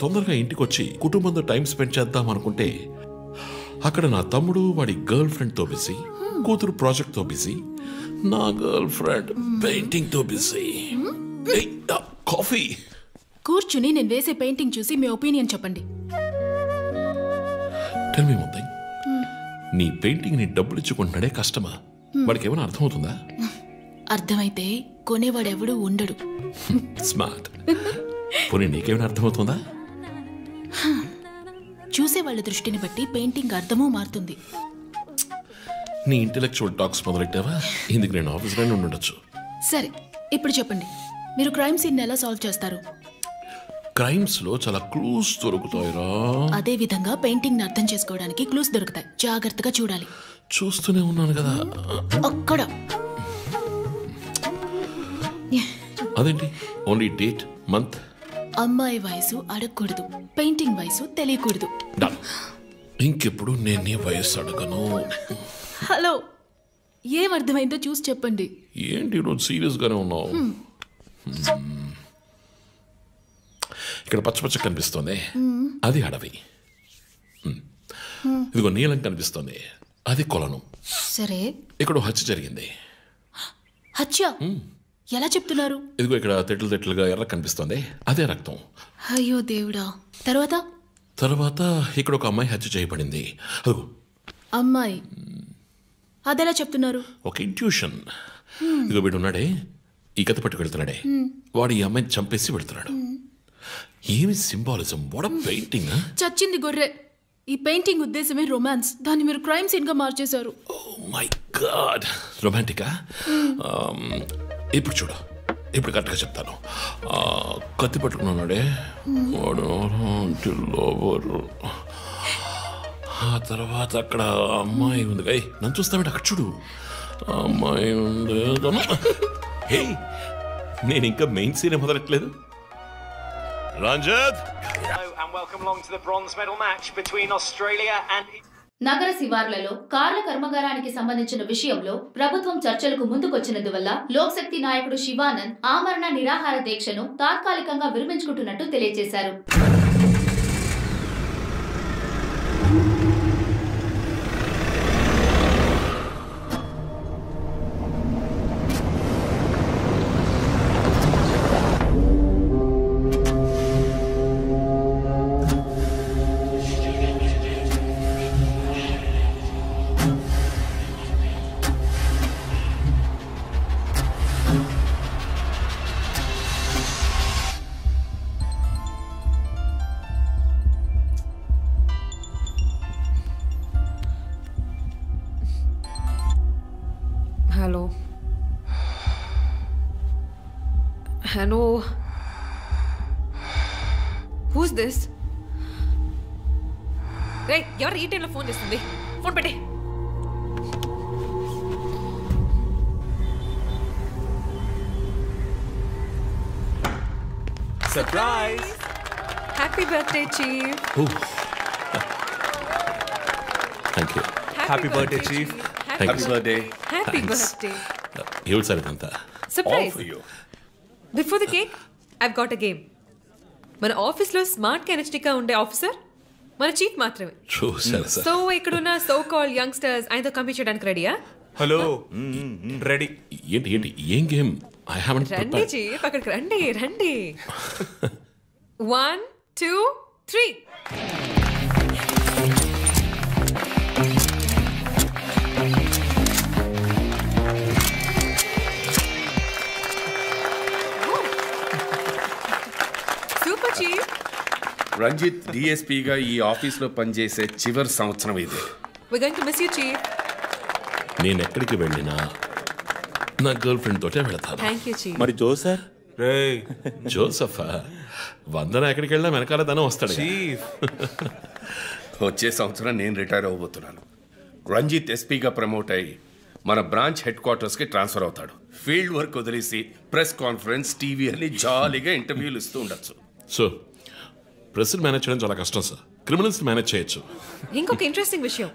తొందరగా ఇంటికి వచ్చి కుటుంబంతో టైం స్పెండ్ చేద్దాం అనుకుంటే అక్కడ నా తమ్ముడు వాడి గర్ల్ ఫ్రెండ్ తో బిజీ, కూతురు ప్రాజెక్ట్ తో బిజీ, నా గర్ల్ ఫ్రెండ్ పెయింటింగ్ తో బిజీ. కాఫీ. కూర్చుని నేను వేసే పెయింటింగ్ చూసి మీ ఒపీనియన్ చెప్పండి. టెల్ మీ వన్ థింగ్, నీ పెయింటింగ్ ని డబ్బులు ఇచ్చుకుంటున్నాడే కష్టమా? వాడికి ఏమైనా అర్థమవుతుందా? అర్థమైతే కొనేవాడెవడూ ఉండడు. స్మార్ట్. పోనీ నీకేమైనా అర్థమవుతుందా? చూసే వాళ్ళ దృష్టిని బట్టి పెయింటింగ్ అర్థమూ మారుతుంది. నీ ఇంటెలెక్చువల్ టాక్స్ మొదలెట్టావా? ఇందుకు నేను ఆఫీస్లోనే ఉండొచ్చు. సరే, ఇప్పుడు చెప్పండి, మీరు క్రైమ్ సీన్ ఎలా సాల్వ్ చేస్తారు? క్రైమ్స్ లో చాలా క్లూస్ దొరుకుతాయిరా. అదే విధంగా పెయింటింగ్ ని అర్థం చేసుకోవడానికి క్లూస్ దొరుకుతాయి. జాగ్రత్తగా చూడాలి. చూస్తూనే ఉన్నాను కదా. అక్కడ అదేంటి? Only date, month. అమ్మాయి వయసు అడగకూడదు, పెయింటింగ్ వయసు తెలియకూడదు. ఇంకెప్పుడు నేను నీ వయసు అడగను. హలో, ఏమర్థమైందో చూసి చెప్పండి. ఏంటి ఈరోజు సీరియస్ గానే ఉన్నావు? ఇక్కడ పచ్చ పచ్చ కనిపిస్తోంది, అది అడవి. ఇదిగో నీలం కనిపిస్తోంది, అది కొలను. సరే, ఇక్కడ హత్య జరిగింది. హత్య ఎలా చెప్తున్నారు? ఇదిగో ఇక్కడ తెట్లు తెట్లుగా ఎర్ర కనిపిస్తోంది, అదే రక్తం. అయ్యో దేవుడా. తర్వాత ఇక్కడ ఒక అమ్మాయి హత్య చేయబడింది. అదిగో అమ్మాయి, అదెలా చెప్తున్నారు? ఒక ఇంట్యూషన్. ఇదిగో వీడు ఉన్నాడే, ఈ కథ పట్టుకు వెళ్తున్నాడే, వాడు ఈ అమ్మాయిని చంపేసి వెళ్తున్నాడు. ఏమి సింబాలిజం! What a painting! చచ్చింది గొర్రె. ఈ పెయింటింగ్ ఉద్దేశమే రొమాన్స్, దాన్ని మీరు క్రైమ్ సీన్ గా మార్చేశారు. ఓ మై గాడ్, రొమాంటికా? ఇప్పుడు చూడు, ఇప్పుడు కరెక్ట్గా చెప్తాను. కత్తి పట్టుకున్నాడే వాడు లోవరు. ఆ తర్వాత అక్కడ అమ్మాయి ఉంది. నన్ను చూస్తామంటే అక్కడ చూడు, అమ్మాయి ఉంది. హే, నేను ఇంకా మెయిన్ సీన్ మొదలట్లేదు. Ranjit, and welcome along to the bronze medal match between Australia and నగర శివార్లలో కార్ల కర్మాగారానికి సంబంధించిన విషయంలో ప్రభుత్వం చర్చలకు ముందుకొచ్చినందువల్ల లోక్శక్తి నాయకుడు శివానంద్ ఆమరణ నిరాహార దీక్షను తాత్కాలికంగా విరమించుకుంటున్నట్టు తెలియజేశారు. Hello. Who's this? Hey, ఎవరు ఈ టైంలో ఫోన్ చేస్తుంది? ఫోన్ పెట్టే. Surprise! Happy birthday chief. Thank you. Happy birthday chief. Happy birthday. Happy birthday. ఏడు సార్ ఇదంతా? Surprise. Before the cake I've got a game. మన ఆఫీస్లో స్మార్ట్ గా ఎనర్జెటిక్గా ఉండే ఆఫీసర్ మన చీఫ్ మాత్రమే. సో ఇక్కడున్న సో కాల్ యంగ్స్టర్స్ ఆయనతో కంపీట్ చేయడానికి రెడీయా? Hello, ready. ఏంటి ఏంటి ఏం గేమ్? ఐ హావెంట్ రండి ప్రిపేర్డ్. చీఫ్, అక్కడికి రండి రండి. 1 2 3. Super chief. రంజిత్ డిఎస్పీగా ఈ ఆఫీస్లో పనిచేసే చివరి సంవత్సరం ఇది. We're going to miss you, Chief. నేను ఎక్కడికి వెళ్ళినా నా గర్ల్ ఫ్రెండ్ తోటే వెళతాను. Thank you, Chief. మరి జోసర్? జోసఫా? వందన ఎక్కడికి వెళ్ళినా వెనకాల తన వస్తాడు. చీఫ్, వచ్చే సంవత్సరం నేను రిటైర్ అవ్వబోతున్నాను. రంజిత్ ఎస్పీగా ప్రమోట్ అయ్యి మన బ్రాంచ్ హెడ్ క్వార్టర్స్కి ట్రాన్స్ఫర్ అవుతాడు. ఫీల్డ్ వర్క్ వదిలేసి ప్రెస్ కాన్ఫరెన్స్, టీవీ అని జాలీగా ఇంటర్వ్యూలు ఇస్తూ ఉండొచ్చు. సో ప్రెస్ని మేనేజ్ చేయడం చాలా కష్టం సార్. క్రిమినల్స్ మేనేజ్ చేయొచ్చు. ఇంకొక ఇంట్రెస్టింగ్ విషయం,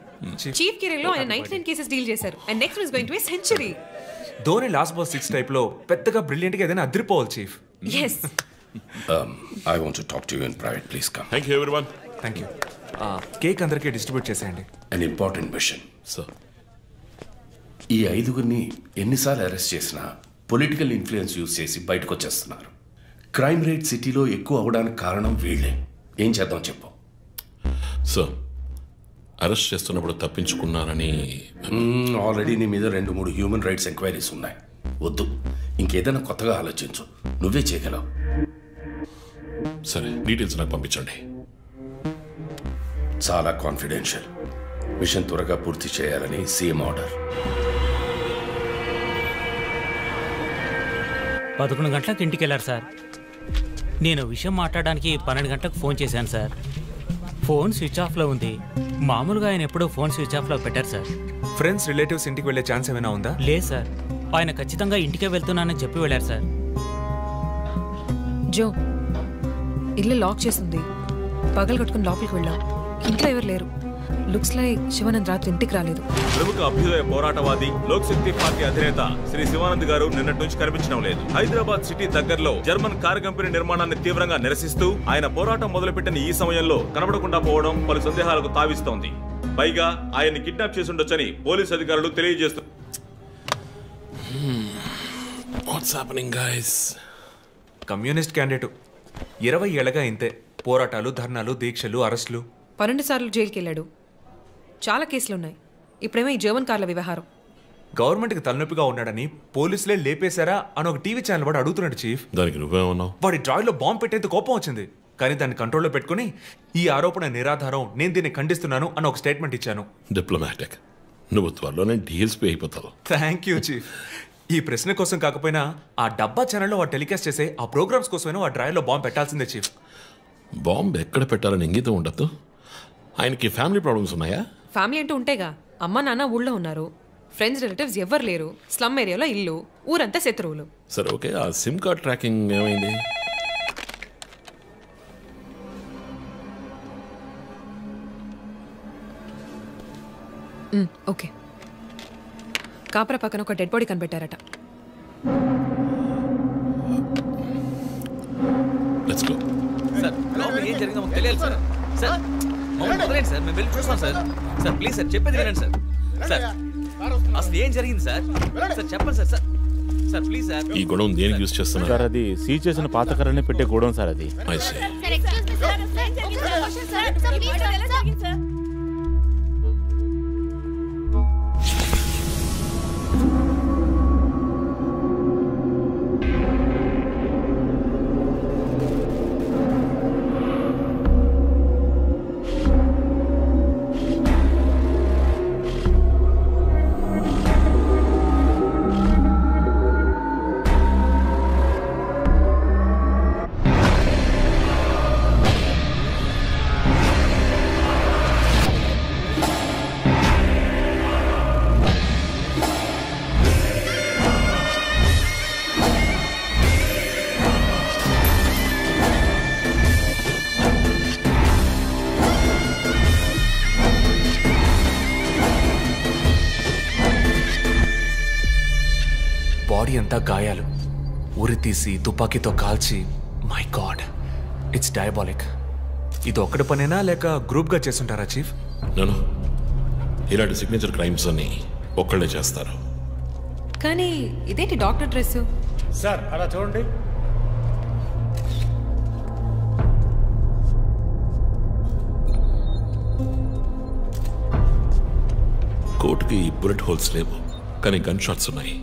చీఫ్ కెరీర్ లో ఆయన 99 కేసెస్ డీల్ చేశారు. And next is going to be century. Dhoni last boss 6 type లో పెద్దగా బ్రిలియంట్ గా ఏదైనా అదిరిపోవాలి chief. yes I want to talk to you in private. Please come. Thank you everyone. Thank you. Cake అందరికీ distribute చేసేయండి. An important mission. Sir ఈ 5గురిని ఎన్నిసార్లు arrest చేసినా political influence use చేసి బయటకు వచ్చేస్తున్నారు. క్రైమ్ రేట్ సిటీలో ఎక్కువ అవడానికి కారణం వీళ్ళే. ఏం చేద్దాం చెప్పు. సార్ అరెస్ట్ చేస్తున్నప్పుడు తప్పించుకున్నారని ఆల్రెడీ నీ మీద 2-3 హ్యూమన్ రైట్స్ ఎంక్వైరీస్ ఉన్నాయి. వద్దు, ఇంకేదైనా కొత్తగా ఆలోచించు. నువ్వే చేయగలవు. సరే డీటెయిల్స్ నాకు పంపించండి. చాలా కాన్ఫిడెన్షియల్. మిషన్ త్వరగా పూర్తి చేయాలని సీఎం ఆర్డర్. 11 గంటలకు ఇంటికి వెళ్ళారు సార్. నేను విషయం మాట్లాడడానికి 12 గంటలకు ఫోన్ చేశాను సార్. ఫోన్ స్విచ్ ఆఫ్లో ఉంది. మామూలుగా ఆయన ఎప్పుడూ ఫోన్ స్విచ్ ఆఫ్లో పెట్టారు సార్. ఫ్రెండ్స్ రిలేటివ్స్ ఇంటికి వెళ్ళే ఛాన్స్ ఏమైనా ఉందా? లేదు సార్, ఆయన ఖచ్చితంగా ఇంటికే వెళ్తున్నానని చెప్పి వెళ్ళారు సార్. జో, ఇల్లు లాక్ చేసింది. పగలు కట్టుకుని లోపలికి వెళ్ళాం. ఇంట్లో ఎవరు లేరు. లుక్స్ లైక్ శివానంద్ రాత్రి ఇంటికి రాలేదు. ప్రముఖ అభ్యుదయ పోరాటవాది లోక్ శక్తి పార్టీ అధినేత శ్రీ శివానంద్ గారు నిన్నటి నుంచి కనిపించడం లేదు. హైదరాబాద్ సిటీ దగ్గరలో జర్మన్ కారు కంపెనీ నిర్మాణాన్ని తీవ్రంగా నిరసిస్తూ ఆయన పోరాటం మొదలుపెట్టిన ఈ సమయంలో కనబడకుండా పోవడం పలు సందేహాలకు తావిస్తోంది. పైగా ఆయన్ని కిడ్నాప్ చేసి ఉండొచ్చని పోలీసు అధికారులు తెలియజేస్తున్నారు. కమ్యూనిస్ట్ క్యాండిడేట్ 20 ఏళ్లగా ఇంతే. పోరాటాలు, ధర్నాలు, దీక్షలు, అరెస్టులు. 12 సార్లు జైలుకి వెళ్ళాడు. చాలా కేసులు ఉన్నాయి. ఇప్పుడేమో ఈ జర్మన్ కార్ల వ్యవహారం. గవర్నమెంట్కి తలనొప్పిగా ఉన్నాడని పోలీసులే లేపేశారా అని ఒక టీవీ ఛానల్ వాడు అడుగుతున్నాడు చీఫ్. దానికి నువ్వేమన్నావు? వాడి డ్రాయిలో బాంబు పెట్టేందుకు కోపం వచ్చింది, కానీ దాన్ని కంట్రోల్లో పెట్టుకుని ఈ ఆరోపణ నిరాధారం, నేను దీన్ని ఖండిస్తున్నాను అని ఒక స్టేట్మెంట్ ఇచ్చాను. డిప్లొమాటిక్. నువ్వు త్వరలోనే డిఎల్స్పీ అయిపోతావు. Thank you chief. ఈ ప్రశ్న కోసం కాకపోయినా ఆ డబ్బా ఛానల్లో వాడు టెలికాస్ట్ చేసే ఆ ప్రోగ్రామ్స్ కోసమైనా ఆ డ్రాయిలో బాంబు పెట్టాల్సిందే చీఫ్. బాంబు ఎక్కడ పెట్టాలని ఇంగితం ఉండదు. ఆయనకి ఫ్యామిలీ ప్రాబ్లమ్స్ ఉన్నాయా? ఫ్యామిలీ అంటూ ఉంటేగా. అమ్మ నాన్న ఊళ్ళో ఉన్నారు. ఫ్రెండ్స్ రిలేటివ్స్ ఎవ్వరు లేరు. స్లమ్ ఏరియాలో ఇల్లు, ఊరంతా శత్రువులు. సరే ఓకే, ఆ సిమ్ కార్డ్ ట్రాకింగ్ ఏమైంది? ఓకే. కాపరా పక్కన ఒక డెడ్ బాడీ కనిపెట్టారట. Let's go. సార్ లోపల ఏం జరిగిందో మాకు తెలియాలి సార్. సార్ మమ్మల్ని వదిలేండి సార్, మేము వెళ్ళి చూస్తాం సార్. సార్ ప్లీజ్ సార్, చెప్పేది వినండి సార్. సార్ అసలు ఏం జరిగింది సార్? సార్ చెప్పండి sir. Sir sir please sir. ఈ గొడవ దేనికి యూజ్ చేస్తున్నారు సార్? అది సీజ్ చేసిన పాత కర్రని పెట్టే గొడవ సార్. అది బాడీ అంతా గాయాలు, ఉరి తీసి తుపాకీతో కాల్చి. My God, it's diabolic. ఇది ఒక్కడి పనేనా లేక గ్రూప్గా చేస్తుంటారా చీఫ్? నేను ఇలాంటి సిగ్నేచర్ క్రైమ్స్ అన్ని ఒక్కళ్ళే చేస్తారు. కానీ ఇదేంటి డాక్టర్ డ్రెస్? సార్ అలా చూడండి. కోట్కి బుల్లెట్ హోల్స్ లేవు, కానీ గన్ షాట్స్ ఉన్నాయి.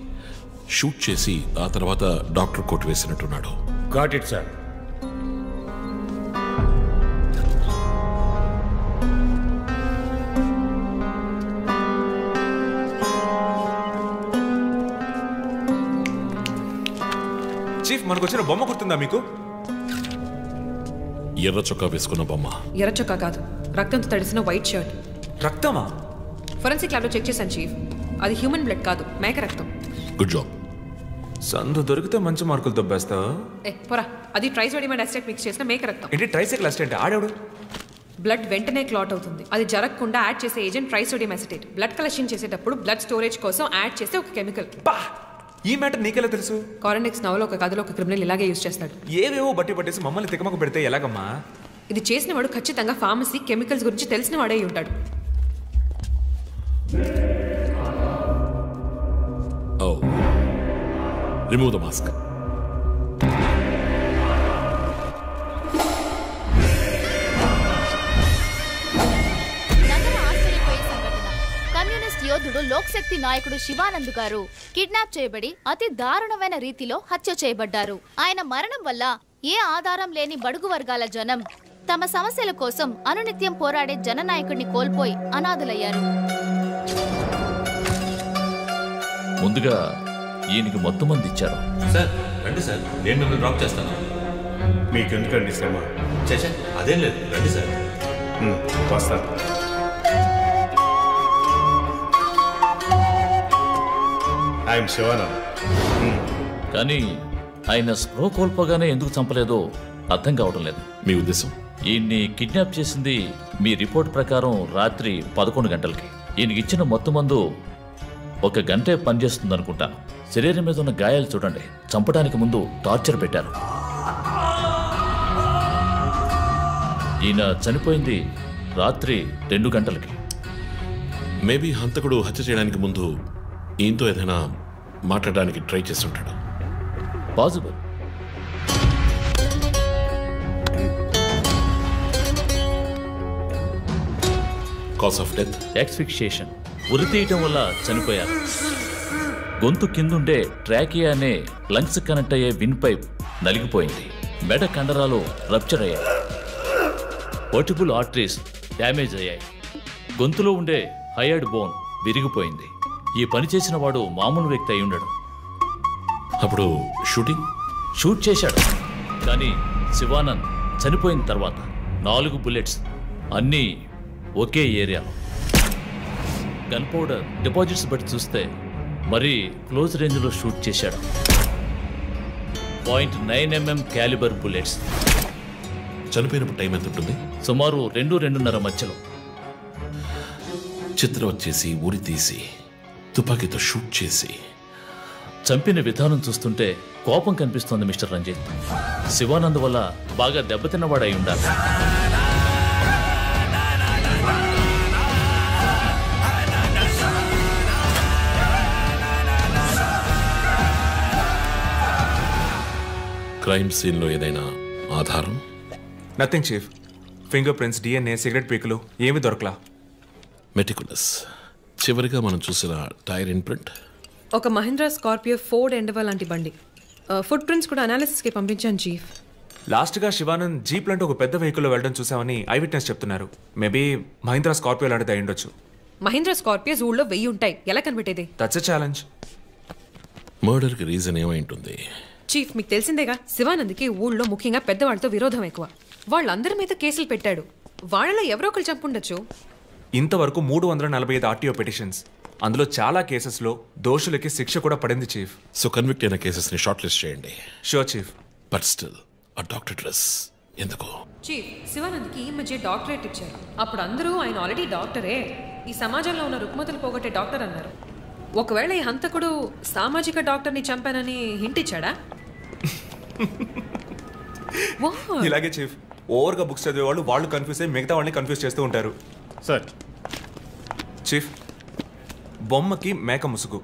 షూట్ చేసి ఆ తర్వాత డాక్టర్ కోట్ వేసినట్టున్నాడు. Got it sir. చీఫ్ మనకు వచ్చిన బొమ్మ గుర్తుందా మీకు? ఎర్ర చొక్కా వేసుకున్న బొమ్మ. ఎర్ర చొక్కా కాదు, రక్తంతో తడిసిన వైట్ షర్ట్. రక్తమా? ఫోరెన్సిక్ ల్యాబ్లో చెక్ చేశాను చీఫ్. అది హ్యూమన్ బ్లడ్ కాదు, మేక రక్తం. Good job. సందు దొరికితే మంచి మార్కులు దొబ్బేస్తా. పోరా, అది ట్రైసోడియం అసిటేట్ మిక్స్ చేసిన మేక రక్తం. ఏంటి ట్రైసైకిల్ అసిటేట్? ఆడాడు. బ్లడ్ వెంటనే క్లాట్ అవుతుంది. అది జరగకుండా యాడ్ చేసే agent trisodium acetate. Blood collection చేసేటప్పుడు బ్లడ్ స్టోరేజ్ కోసం యాడ్ చేసే ఒక కెమికల్. ఈ మ్యాటర్ నీకెలా తెలుసు? కారెండెక్స్ నవలో ఒక కథలో ఒక క్రిమినల్ ఇలాగే యూజ్ చేస్తాడు. ఏవేవో బట్టి పట్టేసి మమ్మల్ని తికమక పెడితే ఎలాగమ్మా? ఇది చేసిన వాడు ఖచ్చితంగా ఫార్మసీ కెమికల్స్ గురించి తెలిసిన వాడే ఉంటాడు. Oh. Remove the mask. Communist యోధుడు లోక్శక్తి నాయకుడు శివానంద్ గారు కిడ్నాప్ చేయబడి అతి దారుణమైన రీతిలో హత్య చేయబడ్డారు. ఆయన మరణం వల్ల ఏ ఆధారం లేని బడుగు వర్గాల జనం తమ సమస్యల కోసం అనునిత్యం పోరాడే జననాయకుడిని కోల్పోయి అనాథులయ్యారు. ముందుగా ఈయనకి మొత్తం మంది ఇచ్చారు. సార్ రండి సార్, నేను మిమ్మల్ని డ్రాప్ చేస్తాను. మీకు ఎందుకండి శ్రమ? చేసా అదేం లేదు, రండి సార్. వస్తాను. ఐఎమ్ శివానంద్. కానీ ఆయన స్ప్రో కోల్పోగానే ఎందుకు చంపలేదో అర్థం కావడం లేదు. మీ ఉద్దేశం? ఈయన్ని కిడ్నాప్ చేసింది మీ రిపోర్ట్ ప్రకారం రాత్రి 11 గంటలకి. ఈయనకి ఇచ్చిన మొత్తం మందు 1 గంటే పనిచేస్తుంది అనుకుంటాను. శరీరం మీద ఉన్న గాయాలు చూడండి. చంపడానికి ముందు టార్చర్ పెట్టారు. ఈయన చనిపోయింది రాత్రి 2 గంటలకి. మేబీ హంతకుడు హత్య చేయడానికి ముందు ఈయనతో ఏదైనా మాట్లాడడానికి ట్రై చేస్తుంటాడు. Possible. Cause of death asphyxiation. ఉరి తీయటం వల్ల చనిపోయారు. గొంతు కిందుండే ట్రాకియా అనే లంగ్స్ కనెక్ట్ అయ్యే విన్ పైప్ నలిగిపోయింది. మెడ కండరాలు రప్చర్ అయ్యాయి. వర్టిబుల్ ఆర్టరీస్ డ్యామేజ్ అయ్యాయి. గొంతులో ఉండే హైయర్డ్ బోన్ విరిగిపోయింది. ఈ పని చేసిన వాడు మామూలు వ్యక్తి అయి ఉండడు. అప్పుడు షూట్ చేశాడు. కానీ శివానంద్ చనిపోయిన తర్వాత 4 బుల్లెట్స్ అన్నీ ఒకే ఏరియాలో. గన్ పౌడర్ డిపాజిట్స్ బట్టి చూస్తే మరీ క్లోజ్ రేంజ్లో షూట్ చేశాడు. 0.9 mm క్యాలిబర్ బుల్లెట్స్. చనిపోయినప్పుడు టైం ఎంత ఉంటుంది? సుమారు 2-2:30 మధ్యలో. చిత్రం వచ్చేసి ఉరి తీసి తుపాకీతో షూట్ చేసి చంపిన విధానం చూస్తుంటే కోపం కనిపిస్తోంది మిస్టర్ రంజిత్. శివానంద్ వల్ల బాగా దెబ్బతిన్నవాడై ఉండాలి. క్రైమ్ సీన్లో ఏదైనా ఆధారం? Nothing chief. Fingerprints, DNA, cigarette పీకులు ఏమీ దొరకలా. మెటికులస్. చివరిగా మనం చూసిన టైర్ ఇన్ప్రింట్ ఒక మహీంద్రా స్కార్పియో ఫోర్డ్ ఎండవా లాంటి బండి. ఫుట్ ప్రింట్స్ కూడా అనాలిసిస్కి పంపించాను చీఫ్. లాస్ట్గా శివానంద్ జీప్ లాంటి ఒక పెద్ద వెహికల్లో వెళ్ళడం చూసామని ఐ విట్నెస్ చెప్తున్నారు. మేబీ మహీంద్రా స్కార్పియో లాంటిది అయి ఉండొచ్చు. మహీంద్రా స్కార్పియోస్ ఊళ్ళో 1000 ఉంటాయి. ఎలా కనిపెట్టేది? That's a challenge. మర్డర్కి రీజన్ ఏమై ఉంటుంది? చీఫ్, మీకు తెలిసిందేగా, శివానంద్కి ఊళ్ళో ముఖ్యంగా పెద్దవాళ్ళతో విరోధం ఎక్కువ. వాళ్ళందరి మీద కేసులు పెట్టాడు. వాళ్ళలో ఎవరో ఒకరు చంపుండొచ్చు. ఇంతవరకు 345 RTO పిటిషన్స్. అందులో చాలా కేసెస్లో దోషులకి శిక్ష కూడా పడింది చీఫ్. సో కన్విక్ట్ అయిన కేసెస్ని షార్ట్ లిస్ట్ చేయండి. Sure chief. బట్ స్టిల్ ఆ డాక్టర్ డ్రెస్ ఎందుకు? చీఫ్, శివానంద్కి ఈ మధ్య డాక్టరేట్ ఇచ్చారు. అప్పుడు అందరూ ఆయన ఆల్రెడీ డాక్టరే, ఈ సమాజంలో ఉన్న రుగ్మతలు పోగొట్టే డాక్టర్ అన్నారు. ఒకవేళ ఈ హంతకుడు సామాజిక డాక్టర్ని చంపానని హింట్ ఇచ్చాడా? ఇలాగే చీఫ్, ఓవర్గా బుక్స్ చదివే వాళ్ళు కన్ఫ్యూజ్ అయ్యి మిగతా వాళ్ళని కన్ఫ్యూజ్ చేస్తూ ఉంటారు. సార్ చీఫ్, బొమ్మకి మేక ముసుగు,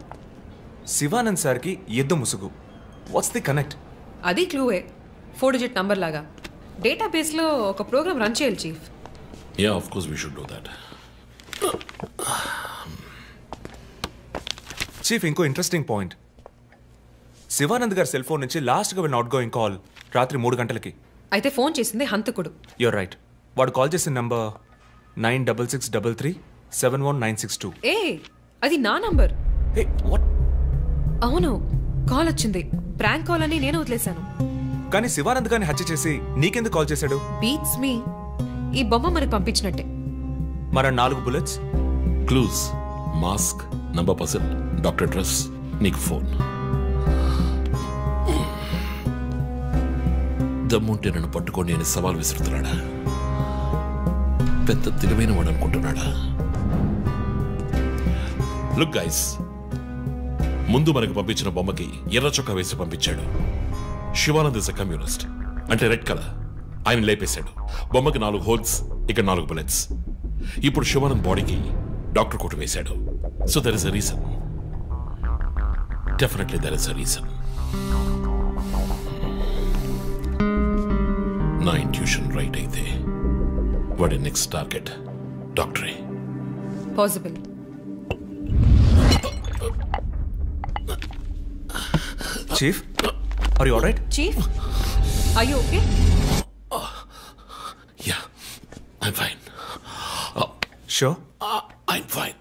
శివానంద్ సార్కి ఎద్దు ముసుగు. What's the connect? అది క్లూవే. 4 digit నంబర్ లాగా. డేటాబేస్లో ఒక ప్రోగ్రామ్ రన్ చేయాలి chief. Yeah, of course we should do that. Chief, ఇంకో ఇంట్రెస్టింగ్ పాయింట్. శివానంద్ గారి సెల్ ఫోన్ నుంచి లాస్ట్గా వెళ్ళిన అవుట్ గోయింగ్ కాల్ రాత్రి 3 గంటలకి. అయితే ఫోన్ చేసింది హంతకుడు. You're right. వాడు కాల్ చేసిన నంబర్ 9663371962. ఏ, అది నా నంబర్. వాట్? అవును, కాల్ వచ్చింది. ప్రాంక్ కాల్ అని నేను వదిలేశాను. కానీ శివానంద్ గారిని హత్య చేసి నీకెందుకు కాల్ చేశాడు? బీట్స్ మీ. ఈ బొమ్మ మనకి పంపించినట్టే. మన 4 bullets, clues, mask, number person, doctor dress, నీకు ఫోన్. దమ్ముంటే నన్ను పట్టుకొని అని సవాల్ విసురుతున్నాడా? పెద్ద తెలివైన వాడు అనుకుంటున్నాడా? లుక్ గైస్, ముందు మనకు పంపించిన బొమ్మకి ఎర్ర చొక్కా వేసి పంపించాడు. శివానంద్ ఇస్ ఎ కమ్యూనిస్ట్, అంటే రెడ్ కలర్. ఆయన లేపేశాడు. బొమ్మకి 4 హోల్స్, ఇక్కడ 4 బుల్లెట్స్. ఇప్పుడు శివానంద్ బాడీకి డాక్టర్ కోట్ వేశాడు. So there is a reason. Definitely there is a reason. నా ఇంట్యూషన్ రైట్ అయితే వాడి నెక్స్ట్ టార్గెట్ డాక్టరే. Possible. Chief, are you alright? Chief, are you okay? Yeah, I'm fine. Sure? I'm fine.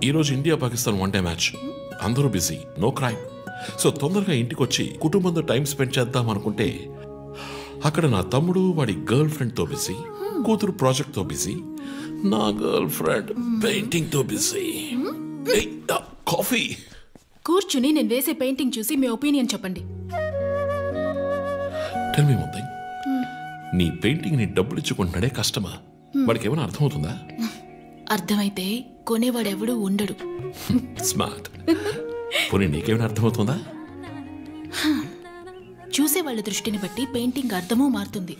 ఈరోజు India Pakistan 1 day match. అందరూ busy, no crime. So తొందరగా ఇంటికి వచ్చి కుటుంబంతో టైం స్పెండ్ చేద్దాం అనుకుంటే అక్కడ నా తమ్ముడు వాడి గర్ల్ ఫ్రెండ్తో బిజీ, కూతురు ప్రాజెక్ట్తో బిజీ, నా గర్ల్ ఫ్రెండ్ పెయింటింగ్తో బిజీ. కాఫీ. కూర్చుని నేను వేసే పెయింటింగ్ చూసి మీ ఒపీనియన్ చెప్పండి. Tell me one thing. నీ పెయింటింగ్ ని డబ్బులు ఇచ్చుకుంటున్నాడే కష్టమా? వాడికి ఏమైనా అర్థమవుతుందా? అర్థమైతే కొనేవాడెవడూ ఉండడు. స్మార్ట్. పోనీ నీకేమైనా అర్థమవుతుందా? చూసేవాళ్ళ దృష్టిని బట్టి పెయింటింగ్ అర్థమూ మారుతుంది.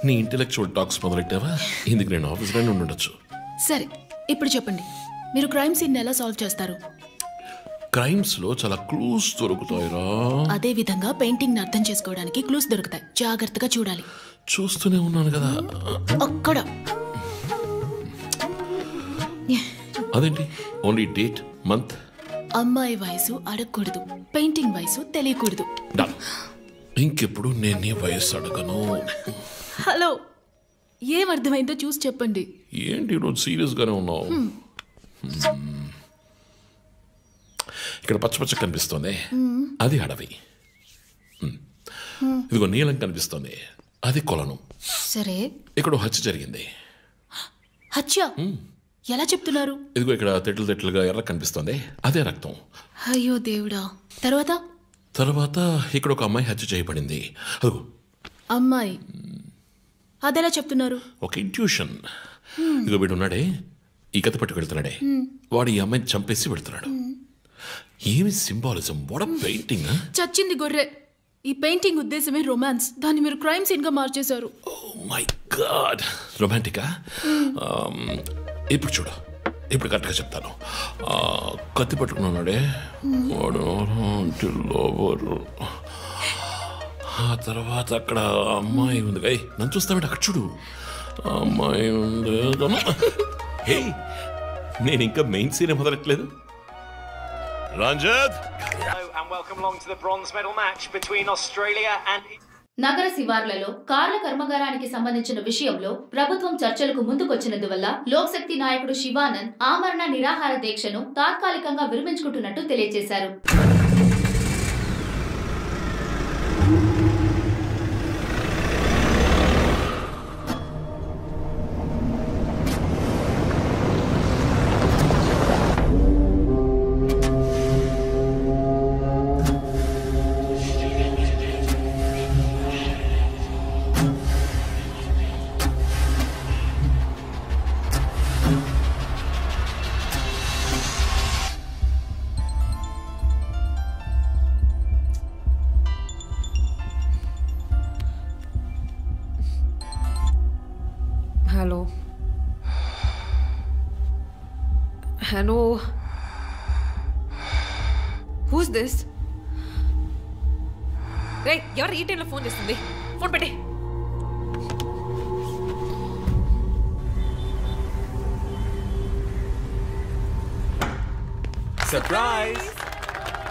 నీ ఇంటెలెక్చువల్ టాక్స్ మొదలెట్టావా? ఇందుకు నేను ఆఫీస్లోనే ఉండొచ్చు. సరే, ఇప్పుడు చెప్పండి, మీరు క్రైమ్ సీన్ ఎలా సాల్వ్ చేస్తారు? క్రైమ్స్ లో చాలా క్లూస్ దొరుకుతాయిరా. అదే విధంగా పెయింటింగ్ ని అర్థం చేసుకోవడానికి క్లూస్ దొరుకుతాయి. జాగ్రత్తగా చూడాలి. చూస్తూనే ఉన్నాను కదా. అక్కడ అదేంటి? Only date, month. అమ్మాయి వయసు అడగకూడదు, పెయింటింగ్ వయసు తెలియకూడదు. ఇంకెప్పుడు నేను నీ వయసు అడగను. హలో, ఏం అర్థమైందో చూసి చెప్పండి. ఏంటి ఈరోజు సీరియస్ గానే ఉన్నావు? ఇక్కడ పచ్చ కనిపిస్తోంది, అది అడవి. ఇదిగో నీలం కనిపిస్తోంది, అది కొలను. సరే, ఇక్కడ హత్య జరిగింది. హత్య ఎలా చెప్తున్నారు? ఇదిగో ఇక్కడ తెట్లుగా ఎర్ర కనిపిస్తోంది, అదే రక్తం. అయ్యో దేవుడా. తర్వాత ఇక్కడ ఒక అమ్మాయి హత్య చేయబడింది. అదిగో అమ్మాయి. అదెలా చెప్తున్నారు? ఒక ఇంట్యూషన్. ఇదిగో వీడు ఉన్నాడే, ఈ కథ పట్టుకు వెళ్తున్నాడే, వాడు ఈ అమ్మాయిని చంపేసి వెళ్తున్నాడు. ఏమి సింబాలిజం! What a painting! చచ్చింది గొర్రె. ఈ పెయింటింగ్ ఉద్దేశమే రొమాన్స్. దాన్ని మీరు క్రైమ్ సీన్ గా మార్చేశారు. ఓ మై గాడ్, రొమాంటికా? ఇప్పుడు చూడు, ఇప్పుడు కరెక్ట్గా చెప్తాను. కత్తి పట్టుకున్నాడే వాడు ఆ తర్వాత అక్కడ అమ్మాయి ఉంది. నన్ను చూస్తామంటే అక్కడ చూడు, అమ్మాయి ఉంది. హే, నేను ఇంకా మెయిన్ సీన్ మొదలట్లేదు. Ranjit, and welcome along to the bronze medal match between Australia and నగర శివార్లలో కార్ల కర్మాగారానికి సంబంధించిన విషయంలో ప్రభుత్వం చర్చలకు ముందుకొచ్చినందువల్ల లోక్శక్తి నాయకుడు శివానంద్ ఆమరణ నిరాహార దీక్షను తాత్కాలికంగా విరమించుకుంటున్నట్టు తెలియజేశారు. Hello. Who's this? Hey, ఎవరు ఈ టైంలో ఫోన్ చేస్తుంది? ఫోన్ పెట్టే. Surprise!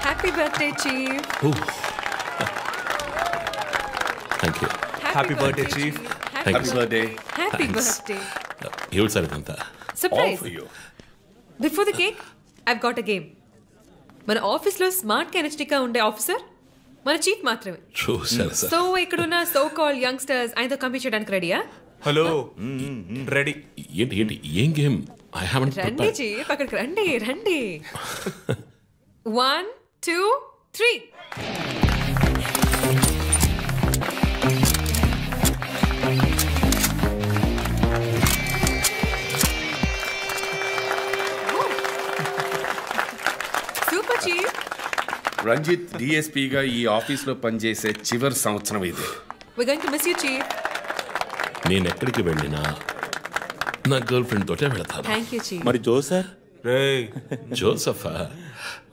Happy birthday, Chief. Thank you. Happy birthday, Chief. Happy birthday. Happy birthday. ఏమిటి సార్ ఇదంతా? Surprise. Before the cake, I've got a game. మన ఆఫీస్లో స్మార్ట్ కెనెస్టిక్గా ఉండే ఆఫీసర్, మన చీఫ్ మాత్రమే. చూసారు సార్. సో ఇక్కడున్న సో కాల్ యంగ్స్టర్స్ ఆయనతో కంపీట్ చేయడానికి రెడీయా? Hello, ready. ఏంటి ఏంటి ఏం గేమ్? ఐ హావెంట్ రండి ప్రిపేర్డ్. చీఫ్, అక్కడికి రండి రండి. 1 2 3. Super chief. రంజిత్ డిఎస్పీగా ఈ ఆఫీస్లో పనిచేసే చివరి సంవత్సరం ఇది. We're going to miss you, chief. నేను ఎక్కడికి వెళ్ళినా నా గర్ల్ ఫ్రెండ్ తోటే వెళతాను. Thank you, chief. మరి జోసర్ జోసఫా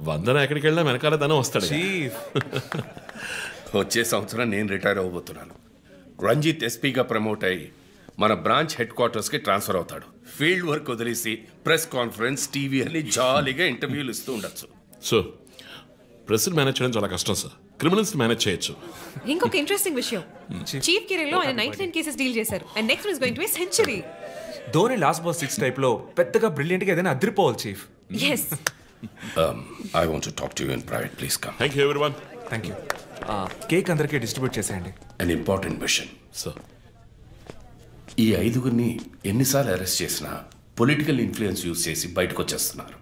వందన ఎక్కడికి వెళ్ళినా వెనకాల తనే వస్తాడు. వచ్చే సంవత్సరం నేను రిటైర్ అవ్వబోతున్నాను. రంజిత్ ఎస్పీగా ప్రమోట్ అయ్యి మన బ్రాంచ్ హెడ్ క్వార్టర్స్కి ట్రాన్స్ఫర్ అవుతాడు. ఫీల్డ్ వర్క్ వదిలేసి ప్రెస్ కాన్ఫరెన్స్, టీవీ అని జాలీగా ఇంటర్వ్యూలు ఇస్తూ ఉండొచ్చు. సో ప్రెస్ మేనేజ్ చేయడం చాలా కష్టం సార్. క్రిమినల్స్ మేనేజ్ చేయొచ్చు. ఇంకొక ఇంట్రెస్టింగ్ విషయం, చీఫ్ కెరీర్లో ఆయన 99 కేసెస్ డీల్ చేశారు. And next is going to be century. Dhoni last boss 6 type లో పెద్దగా బ్రిలియంట్ గా ఏదైనా అదిరిపోవాలి chief. yes. I want to talk to you in private. Please come. Thank you everyone. Thank you. Cake అందరికీ distribute చేసేయండి. An important mission. Sir, ఈ 5గురిని ఎన్నిసార్లు arrest చేసినా political influence use చేసి బయటకు వచ్చేస్తున్నారు.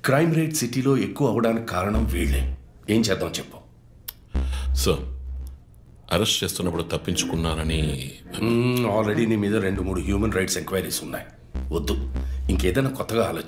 క్రైమ్ రేట్ సిటీలో ఎక్కువ అవడానికి కారణం వీళ్ళే. ఏం చేద్దాం చెప్పు. సార్, అరెస్ట్ చేస్తున్నప్పుడు తప్పించుకున్నారని ఆల్రెడీ నీ మీద 2-3 హ్యూమన్ రైట్స్ ఎంక్వైరీస్ ఉన్నాయి. వద్దు, ఇంకేదైనా కొత్తగా ఆలోచించు.